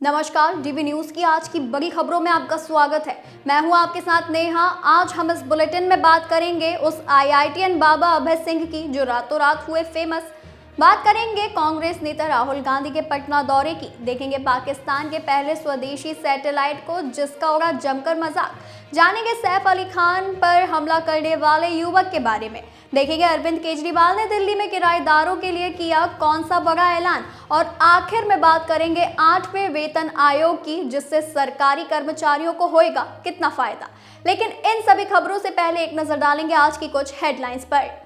नमस्कार, DV news की आज की बड़ी खबरों में आपका स्वागत है। मैं हूं आपके साथ नेहा। आज हम इस बुलेटिन में बात करेंगे उस आईआईटीएन बाबा अभय सिंह की जो रातों रात हुए फेमस। बात करेंगे कांग्रेस नेता राहुल गांधी के पटना दौरे की। देखेंगे पाकिस्तान के पहले स्वदेशी सैटेलाइट को जिसका उड़ा जमकर मजाक। जानेंगे सैफ अली खान पर हमला करने वाले युवक के बारे में। देखेंगे अरविंद केजरीवाल ने दिल्ली में किराएदारों के लिए किया कौन सा बड़ा ऐलान। और आखिर में बात करेंगे 8वें वेतन आयोग की, जिससे सरकारी कर्मचारियों को होएगा कितना फायदा। लेकिन इन सभी खबरों से पहले एक नजर डालेंगे आज की कुछ हेडलाइंस पर।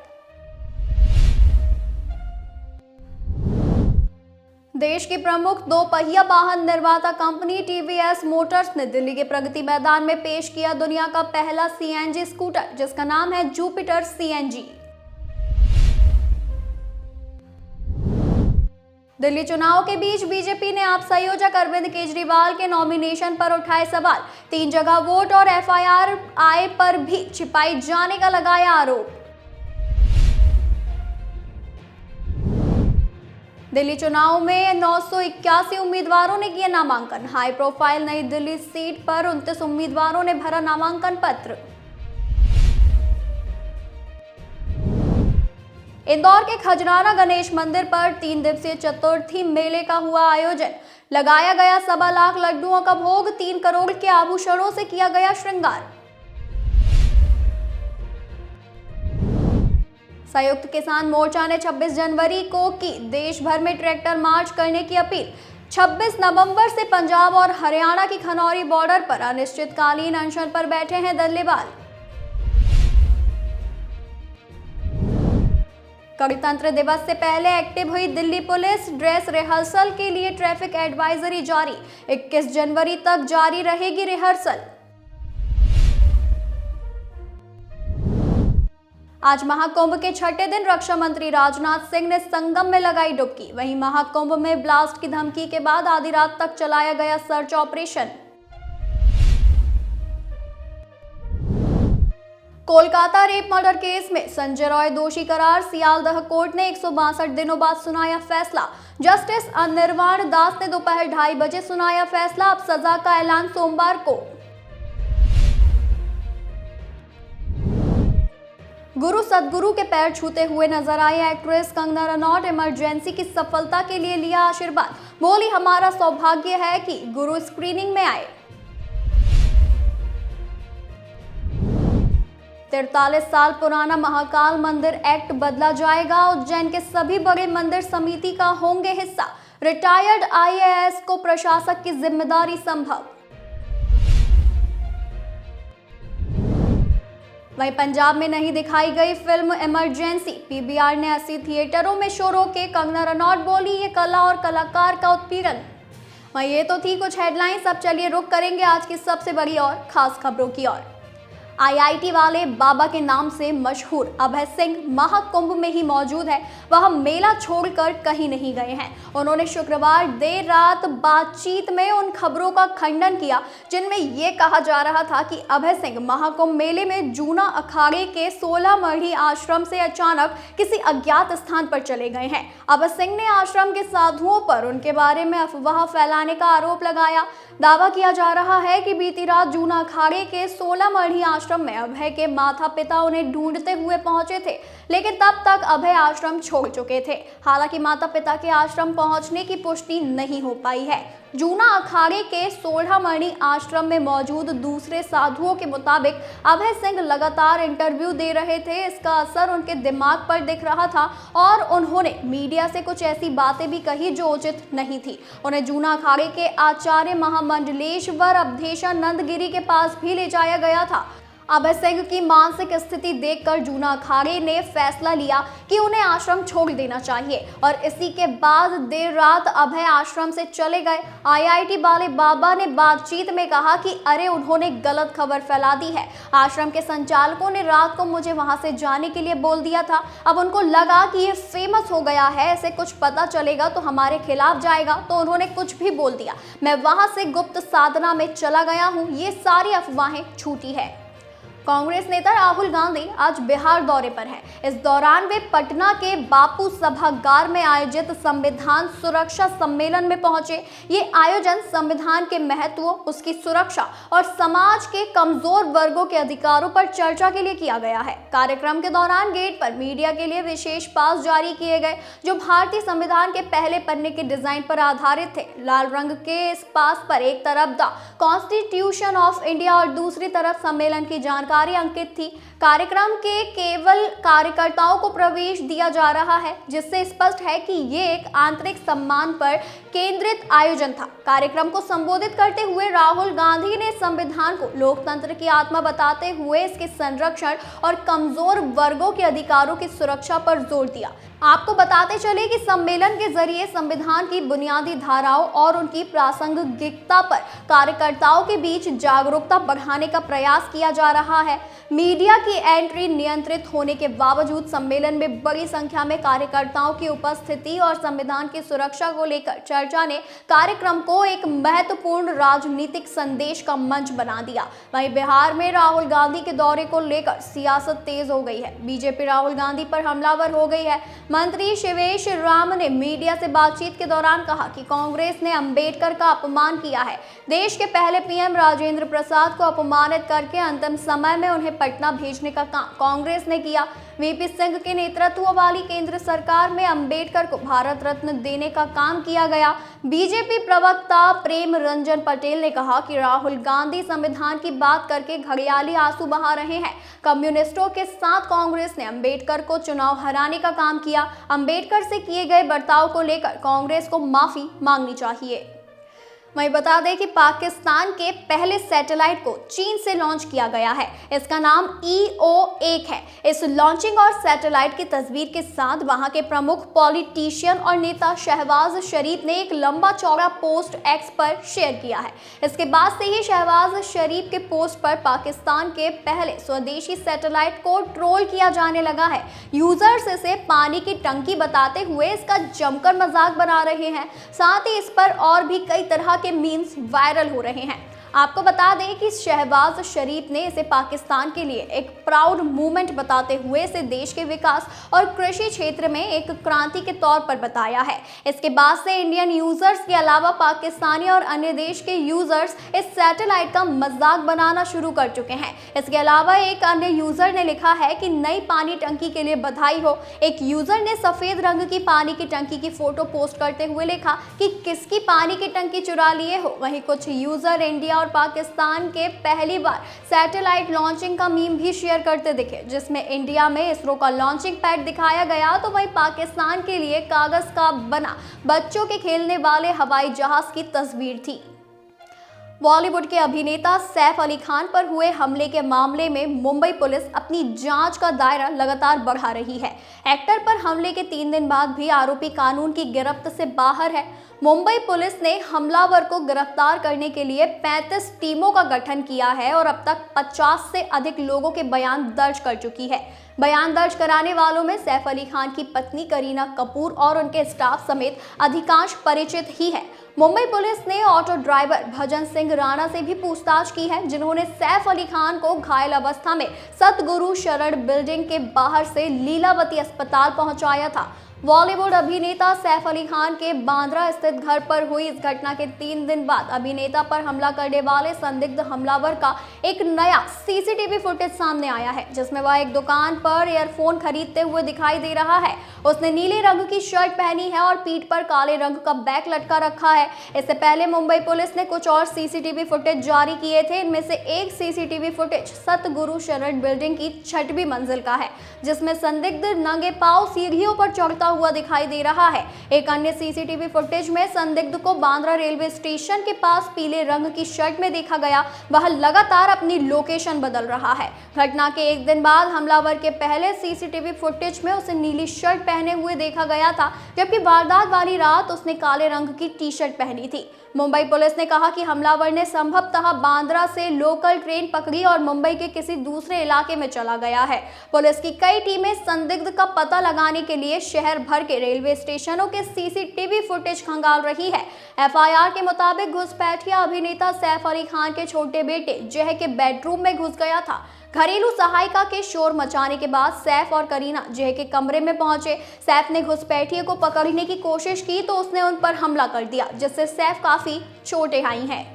देश की प्रमुख दो पहिया वाहन निर्माता कंपनी टीवीएस मोटर्स ने दिल्ली के प्रगति मैदान में पेश किया दुनिया का पहला सीएनजी स्कूटर, जिसका नाम है जुपिटर सीएनजी। दिल्ली चुनाव के बीच बीजेपी ने आप संयोजक अरविंद केजरीवाल के नॉमिनेशन पर उठाए सवाल। 3 जगह वोट और एफआईआर आए पर भी छिपाई जाने का लगाया आरोप। दिल्ली चुनाव में 981 उम्मीदवारों ने किया नामांकन। हाई प्रोफाइल नई दिल्ली सीट पर 29 उम्मीदवारों ने भरा नामांकन पत्र। इंदौर के खजराना गणेश मंदिर पर 3 दिवसीय चतुर्थी मेले का हुआ आयोजन। लगाया गया 1.25 लाख लड्डुओं का भोग। 3 करोड़ के आभूषणों से किया गया श्रृंगार। संयुक्त किसान मोर्चा ने 26 जनवरी को की देश भर में ट्रैक्टर मार्च करने की अपील। 26 नवंबर से पंजाब और हरियाणा की खनौरी बॉर्डर पर अनिश्चितकालीन अनशन पर बैठे हैं दल्लेवाल। गणतंत्र दिवस से पहले एक्टिव हुई दिल्ली पुलिस। ड्रेस रिहर्सल के लिए ट्रैफिक एडवाइजरी जारी। 21 जनवरी तक जारी रहेगी रिहर्सल। आज महाकुंभ के छठे दिन रक्षा मंत्री राजनाथ सिंह ने संगम में लगाई डुबकी। वहीं महाकुंभ में ब्लास्ट की धमकी के बाद आधी रात तक चलाया गया search operation. Kolkata rape murder case में संजय रॉय दोषी करार। सियालदह कोर्ट ने 162 दिनों बाद सुनाया फैसला। जस्टिस अनिर्वाण दास ने दोपहर 2:30 बजे सुनाया फैसला। अब सजा का ऐलान सोमवार को। गुरु सदगुरु के पैर छूते हुए नजर आई एक्ट्रेस कंगना रनौत। इमरजेंसी की सफलता के लिए लिया आशीर्वाद। बोली, हमारा सौभाग्य है कि गुरु स्क्रीनिंग में आए। 43 साल पुराना महाकाल मंदिर एक्ट बदला जाएगा। उज्जैन के सभी बड़े मंदिर समिति का होंगे हिस्सा। रिटायर्ड आईएएस को प्रशासक की जिम्मेदारी संभव। वहीं पंजाब में नहीं दिखाई गई फिल्म इमरजेंसी। पीवीआर ने 80 थिएटरों में शो रोके। कंगना रनौत बोली, ये कला और कलाकार का उत्पीड़न। वहीं ये तो थी कुछ हेडलाइंस। अब चलिए रुक करेंगे आज की सबसे बड़ी और खास खबरों की ओर। आईआईटी वाले बाबा के नाम से मशहूर अभय सिंह महाकुंभ में ही मौजूद है। वह मेला छोड़कर कहीं नहीं गए हैं। उन्होंने शुक्रवार देर रात बातचीत में उन खबरों का खंडन किया जिनमें यह कहा जा रहा था कि अभय सिंह महाकुंभ मेले में जूना अखाड़े के 16 मढ़ी आश्रम से अचानक किसी अज्ञात स्थान पर चले गए हैं। अभय सिंह ने आश्रम के साधुओं पर उनके बारे में अफवाह फैलाने का आरोप लगाया। दावा किया जा रहा है कि बीती रात जूना अखाड़े के 16 मढ़ी आश्रम में अभय के माता पिता उन्हें ढूंढते हुए पहुंचे थे, लेकिन तब तक अभय आश्रम छोड़ चुके थे। हालांकि माता पिता के आश्रम पहुंचने की पुष्टि नहीं हो पाई है। जूना अखाड़े के 16 मढ़ी आश्रम में मौजूद दूसरे साधुओं के मुताबिक अभय सिंह लगातार इंटरव्यू दे रहे थे। इसका असर उनके दिमाग पर दिख रहा था और उन्होंने मीडिया से कुछ ऐसी बातें भी कही जो उचित नहीं थी। उन्हें जूना अखाड़े के आचार्य महामंडलेश्वर अवधेशानंद गिरी के पास भी ले जाया गया था। अभय सिंह की मानसिक स्थिति देखकर जूना अखाड़े ने फैसला लिया कि उन्हें आश्रम छोड़ देना चाहिए और इसी के बाद देर रात अभय आश्रम से चले गए। आईआईटी वाले बाबा ने बातचीत में कहा कि अरे उन्होंने गलत खबर फैला दी है। आश्रम के संचालकों ने रात को मुझे वहां से जाने के लिए बोल दिया था। अब उनको लगा कि ये फेमस हो गया है, इसे कुछ पता चलेगा तो हमारे खिलाफ जाएगा, तो उन्होंने कुछ भी बोल दिया। मैं वहां से गुप्त साधना में चला गया हूँ। ये सारी अफवाहें झूठी है। कांग्रेस नेता राहुल गांधी आज बिहार दौरे पर हैं। इस दौरान वे पटना के बापू सभागार में आयोजित संविधान सुरक्षा सम्मेलन में पहुंचे। ये आयोजन संविधान के महत्व, उसकी सुरक्षा और समाज के कमजोर वर्गों के अधिकारों पर चर्चा के लिए किया गया है। कार्यक्रम के दौरान गेट पर मीडिया के लिए विशेष पास जारी किए गए, जो भारतीय संविधान के पहले पन्ने के डिजाइन पर आधारित थे। लाल रंग के इस पास पर एक तरफ द कॉन्स्टिट्यूशन ऑफ इंडिया और दूसरी तरफ सम्मेलन की जानकारी अंकित थी। कार्यक्रम के केवल कार्यकर्ताओं को प्रवेश दिया जा रहा है, जिससे स्पष्ट है कि ये एक आंतरिक सम्मान पर केंद्रित आयोजन था। कार्यक्रम को संबोधित करते हुए राहुल गांधी ने संविधान को लोकतंत्र की आत्मा बताते हुए इसके संरक्षण और कमजोर वर्गों के अधिकारों की सुरक्षा पर जोर दिया। आपको बताते चले कि सम्मेलन के जरिए संविधान की बुनियादी धाराओं और उनकी प्रासंगिकता पर कार्यकर्ताओं के बीच जागरूकता बढ़ाने का प्रयास किया जा रहा है। मीडिया की एंट्री नियंत्रित होने के बावजूद सम्मेलन में बड़ी संख्या में कार्यकर्ताओं की उपस्थिति और संविधान की सुरक्षा को लेकर चर्चा ने कार्यक्रम को एक महत्वपूर्ण राजनीतिक संदेश का मंच बना दिया। वहीं बिहार में राहुल गांधी के दौरे को लेकर सियासत तेज हो गई है। बीजेपी राहुल गांधी पर हमलावर हो गई है। मंत्री शिवेश राम ने मीडिया से बातचीत के दौरान कहा कि कांग्रेस ने अंबेडकर का अपमान किया है। देश के पहले पीएम राजेंद्र प्रसाद को अपमानित करके अंतिम समय में उन्हें पटना भेजने का काम कांग्रेस ने किया। वीपी सिंह के नेतृत्व वाली केंद्र सरकार में अंबेडकर को भारत रत्न देने का काम किया गया। बीजेपी प्रवक्ता प्रेम रंजन पटेल ने कहा कि राहुल गांधी संविधान की बात करके घड़ियाली आंसू बहा रहे हैं। कम्युनिस्टों के साथ कांग्रेस ने अंबेडकर को चुनाव हराने का काम किया। अंबेडकर से किए गए बर्ताव को लेकर कांग्रेस को माफी मांगनी चाहिए। वहीं बता दें कि पाकिस्तान के पहले सैटेलाइट को चीन से लॉन्च किया गया है। इसका नाम EO-1 है। इस लॉन्चिंग और सैटेलाइट की तस्वीर के साथ वहां के प्रमुख पॉलिटिशियन और नेता शहबाज शरीफ ने एक लंबा चौड़ा पोस्ट एक्स पर शेयर किया है। इसके बाद से ही शहबाज शरीफ के पोस्ट पर पाकिस्तान के पहले स्वदेशी सैटेलाइट को ट्रोल किया जाने लगा है। यूजर्स इसे पानी की टंकी बताते हुए इसका जमकर मजाक बना रहे हैं। साथ ही इस पर और भी कई तरह के मीम्स वायरल हो रहे हैं। आपको बता दें कि शहबाज शरीफ ने इसे पाकिस्तान के लिए एक प्राउड मूवमेंट बताते हुए इसे देश के विकास और कृषि क्षेत्र में एक क्रांति के तौर पर बताया है। इसके बाद से इंडियन यूजर्स के अलावा पाकिस्तानी और अन्य देश के यूजर्स इस सैटेलाइट का मजाक बनाना शुरू कर चुके हैं। इसके अलावा एक अन्य यूजर ने लिखा है कि नई पानी टंकी के लिए बधाई हो। एक यूजर ने सफेद रंग की पानी की टंकी की फोटो पोस्ट करते हुए लिखा कि किसकी पानी की टंकी चुरा लिए हो। वहीं कुछ यूजर इंडिया और पाकिस्तान के पहली बार सैटेलाइट लॉन्चिंग का मीम भी शेयर करते दिखे, जिसमें इंडिया में इसरो का लॉन्चिंग पैड दिखाया गया तो वहीं पाकिस्तान के लिए कागज का बना बच्चों के खेलने वाले हवाई जहाज की तस्वीर थी। बॉलीवुड के अभिनेता सैफ अली खान पर हुए हमले के मामले में मुंबई पुलिस अपनी जांच का दायरा लगातार बढ़ा रही है। एक्टर पर हमले के 3 दिन बाद भी आरोपी कानून की गिरफ्त से बाहर है। मुंबई पुलिस ने हमलावर को गिरफ्तार करने के लिए 35 टीमों का गठन किया है और अब तक 50 से अधिक लोगों के बयान दर्ज कर चुकी है। बयान दर्ज कराने वालों में सैफ अली खान की पत्नी करीना कपूर और उनके स्टाफ समेत अधिकांश परिचित ही है। मुंबई पुलिस ने ऑटो ड्राइवर भजन सिंह राणा से भी पूछताछ की है, जिन्होंने सैफ अली खान को घायल अवस्था में सतगुरु शरण बिल्डिंग के बाहर से लीलावती अस्पताल पहुंचाया था। बॉलीवुड अभिनेता सैफ अली खान के बांद्रा स्थित घर पर हुई इस घटना के 3 दिन बाद अभिनेता पर हमला करने वाले संदिग्ध हमलावर का एक नया सीसीटीवी फुटेज सामने आया है, जिसमें वह एक दुकान पर ईयरफोन खरीदते हुए दिखाई दे रहा है। उसने नीले रंग की शर्ट पहनी है और पीठ पर काले रंग का बैग लटका रखा है। इससे पहले मुंबई पुलिस ने कुछ और सीसीटीवी फुटेज जारी किए थे। इनमें से एक सीसीटीवी फुटेज सतगुरु शरण बिल्डिंग की 6वीं मंजिल का है, जिसमें संदिग्ध नंगे पांव सीढ़ियों पर चढ़ता हुआ दिखाई दे रहा है। एक अन्य सीसीटीवी फुटेज में संदिग्ध को बांद्रा रेलवे स्टेशन के पास पीले रंग की शर्ट में देखा गया। वह लगातार अपनी लोकेशन बदल रहा है। घटना के 1 दिन बाद हमलावर के पहले सीसीटीवी फुटेज में उसे नीली शर्ट पहने हुए देखा गया था, जबकि वारदात वाली रात उसने काले रंग की टी-शर्ट पहनी थी। मुंबई पुलिस ने कहा कि हमलावर ने संभवतः बांद्रा से लोकल ट्रेन पकड़ी और मुंबई के किसी दूसरे इलाके में चला गया है। पुलिस की कई टीमें संदिग्ध का पता लगाने के लिए शहर भर के रेलवे स्टेशनों के सीसीटीवी फुटेज खंगाल रही है। एफआईआर के मुताबिक घुसपैठिया अभिनेता सैफ अली खान के छोटे बेटे जय के बेडरूम में घुस गया था। घरेलू सहायिका के शोर मचाने के बाद सैफ और करीना जय के कमरे में पहुंचे। सैफ ने घुसपैठिए को पकड़ने की कोशिश की तो उसने उन पर हमला कर दिया, जिससे सैफ काफी चोटें आई हैं।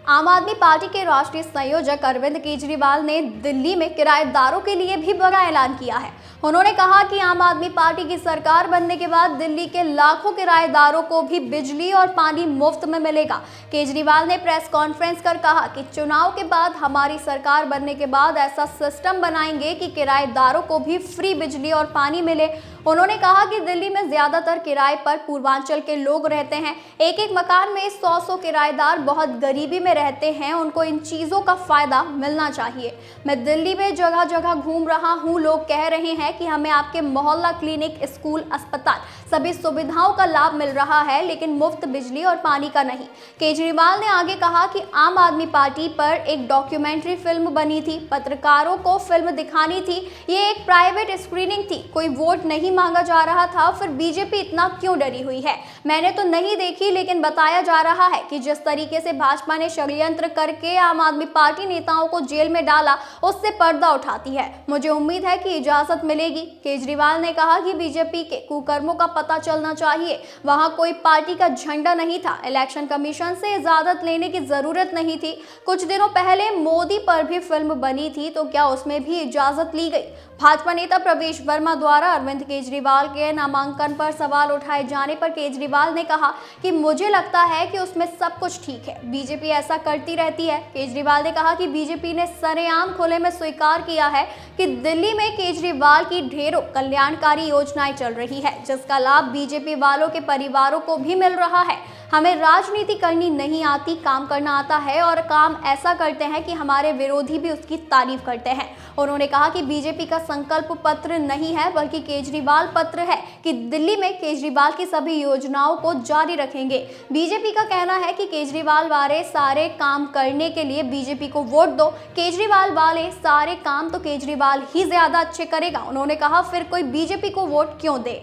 आम आदमी पार्टी के राष्ट्रीय संयोजक अरविंद केजरीवाल ने दिल्ली में किराएदारों के लिए भी बड़ा ऐलान किया है। उन्होंने कहा कि आम आदमी पार्टी की सरकार बनने के बाद दिल्ली के लाखों किराएदारों को भी बिजली और पानी मुफ्त में मिलेगा। केजरीवाल ने प्रेस कॉन्फ्रेंस कर कहा कि चुनाव के बाद हमारी सरकार बनने के बाद ऐसा सिस्टम बनाएंगे कि किराएदारों को भी फ्री बिजली और पानी मिले। उन्होंने कहा कि दिल्ली में ज्यादातर किराए पर पूर्वांचल के लोग रहते हैं। एक एक मकान में 100 किराएदार बहुत गरीबी में रहते हैं, उनको इन चीजों का फायदा मिलना चाहिए। मैं दिल्ली में जगह जगह घूम रहा हूँ, लोग कह रहे हैं कि हमें आपके मोहल्ला क्लिनिक, स्कूल, अस्पताल सभी सुविधाओं का लाभ मिल रहा है, लेकिन मुफ्त बिजली और पानी का नहीं। केजरीवाल ने आगे कहा कि आम आदमी पार्टी पर एक डॉक्यूमेंट्री फिल्म बनी थी, पत्रकारों को फिल्म दिखानी थी, ये एक प्राइवेट स्क्रीनिंग थी, कोई वोट नहीं मांगा जा रहा था, फिर बीजेपी इतना क्यों डरी हुई है? मैंने तो नहीं देखी, लेकिन बताया जा रहा है कि जिस तरीके से भाजपा ने षड्यंत्र करके आम आदमी पार्टी नेताओं को जेल में डाला, उससे पर्दा उठाती है। मुझे उम्मीद है कि इजाजत मिलेगी। केजरीवाल ने कहा कि बीजेपी के कुकर्मों का पता चलना चाहिए। वहां कोई पार्टी का झंडा नहीं था, इलेक्शन कमीशन से इजाजत लेने की जरूरत नहीं थी। कुछ दिनों पहले मोदी पर भी फिल्म बनी थी, तो क्या उसमें भी इजाजत ली गई? भाजपा नेता प्रवेश वर्मा द्वारा अरविंद केजरीवाल के नामांकन पर सवाल उठाए जाने पर केजरीवाल ने कहा कि मुझे लगता है कि उसमें सब कुछ ठीक है, बीजेपी ऐसा करती रहती है। केजरीवाल ने कहा कि बीजेपी ने सरेआम खुले में स्वीकार किया है कि दिल्ली में केजरीवाल की ढेरों कल्याणकारी योजनाएं चल रही है, जिसका लाभ बीजेपी वालों के परिवारों को भी मिल रहा है। हमें राजनीति करनी नहीं आती, काम करना आता है, और काम ऐसा करते हैं कि हमारे विरोधी भी उसकी तारीफ करते हैं। उन्होंने कहा कि बीजेपी का संकल्प पत्र नहीं है, बल्कि केजरीवाल पत्र है कि दिल्ली में केजरीवाल की सभी योजनाओं को जारी रखेंगे। बीजेपी का कहना है कि केजरीवाल वाले सारे काम करने के लिए बीजेपी को वोट दो, केजरीवाल वाले सारे काम तो केजरीवाल ही ज्यादा अच्छे करेगा। उन्होंने कहा फिर कोई बीजेपी को वोट क्यों दे।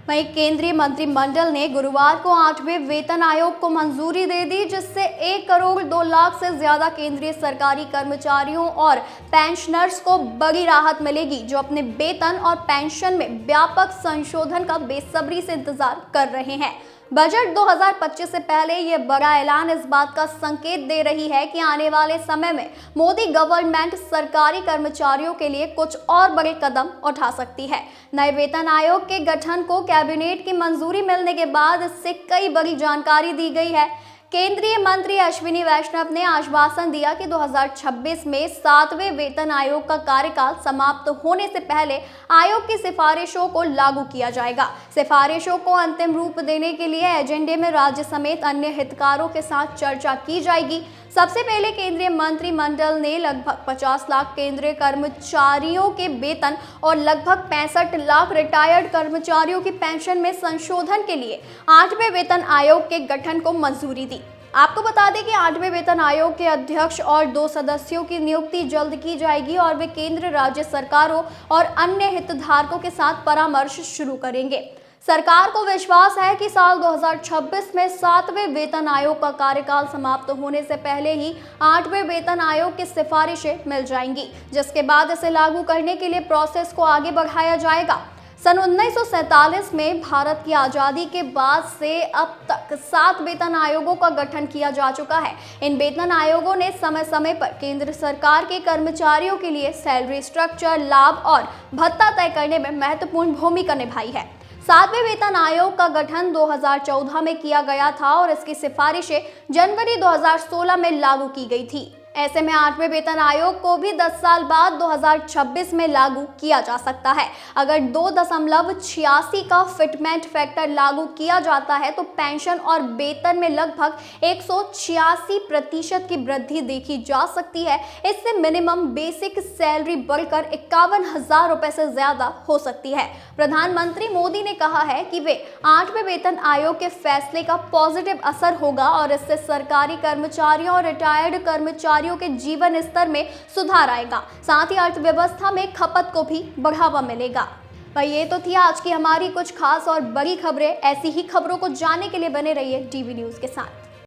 वहीं केंद्रीय मंत्रिमंडल ने गुरुवार को 8वें वेतन आयोग को मंजूरी दे दी, जिससे 1 करोड़ 2 लाख से ज्यादा केंद्रीय सरकारी कर्मचारियों और पेंशनर्स को बड़ी राहत मिलेगी, जो अपने वेतन और पेंशन में व्यापक संशोधन का बेसब्री से इंतजार कर रहे हैं। बजट 2025 से पहले यह बड़ा ऐलान इस बात का संकेत दे रही है कि आने वाले समय में मोदी गवर्नमेंट सरकारी कर्मचारियों के लिए कुछ और बड़े कदम उठा सकती है। नए वेतन आयोग के गठन को कैबिनेट की मंजूरी मिलने के बाद इससे कई बड़ी जानकारी दी गई है। केंद्रीय मंत्री अश्विनी वैष्णव ने आश्वासन दिया कि 2026 में 7वें वेतन आयोग का कार्यकाल समाप्त होने से पहले आयोग की सिफारिशों को लागू किया जाएगा। सिफारिशों को अंतिम रूप देने के लिए एजेंडे में राज्य समेत अन्य हितधारकों के साथ चर्चा की जाएगी। सबसे पहले केंद्रीय मंत्रिमंडल ने लगभग 50 लाख केंद्रीय कर्मचारियों के वेतन और लगभग 65 लाख रिटायर्ड कर्मचारियों की पेंशन में संशोधन के लिए 8वें वेतन आयोग के गठन को मंजूरी दी। आपको बता दें कि 8वें वेतन आयोग के अध्यक्ष और 2 सदस्यों की नियुक्ति जल्द की जाएगी और वे केंद्र, राज्य सरकारों और अन्य हितधारकों के साथ परामर्श शुरू करेंगे। सरकार को विश्वास है कि साल 2026 में 7वें वेतन आयोग का कार्यकाल समाप्त होने से पहले ही 8वें वेतन आयोग की सिफारिशें मिल जाएंगी, जिसके बाद इसे लागू करने के लिए प्रोसेस को आगे बढ़ाया जाएगा। सन 1947 में भारत की आज़ादी के बाद से अब तक 7 वेतन आयोगों का गठन किया जा चुका है। इन वेतन आयोगों ने समय समय पर केंद्र सरकार के कर्मचारियों के लिए सैलरी स्ट्रक्चर, लाभ और भत्ता तय करने में महत्वपूर्ण भूमिका निभाई है। 7वें वेतन आयोग का गठन 2014 में किया गया था और इसकी सिफारिशें जनवरी 2016 में लागू की गई थी। ऐसे में 8वें वेतन आयोग को भी 10 साल बाद 2026 में लागू किया जा सकता है। अगर 2.86 का फिटमेंट फैक्टर लागू किया जाता है तो पेंशन और वेतन में लगभग 186% की वृद्धि देखी जा सकती है। इससे मिनिमम बेसिक सैलरी बढ़कर 51,000 रुपए से ज्यादा हो सकती है। प्रधानमंत्री मोदी ने कहा है कि वे 8वें वेतन आयोग के फैसले का पॉजिटिव असर होगा और इससे सरकारी कर्मचारियों और रिटायर्ड कर्मचारियों के जीवन स्तर में सुधार आएगा। साथ ही अर्थव्यवस्था में खपत को भी बढ़ावा मिलेगा। भाई ये तो थी आज की हमारी कुछ खास और बड़ी खबरें। ऐसी ही खबरों को जानने के लिए बने रहिए डीवी न्यूज़ के साथ।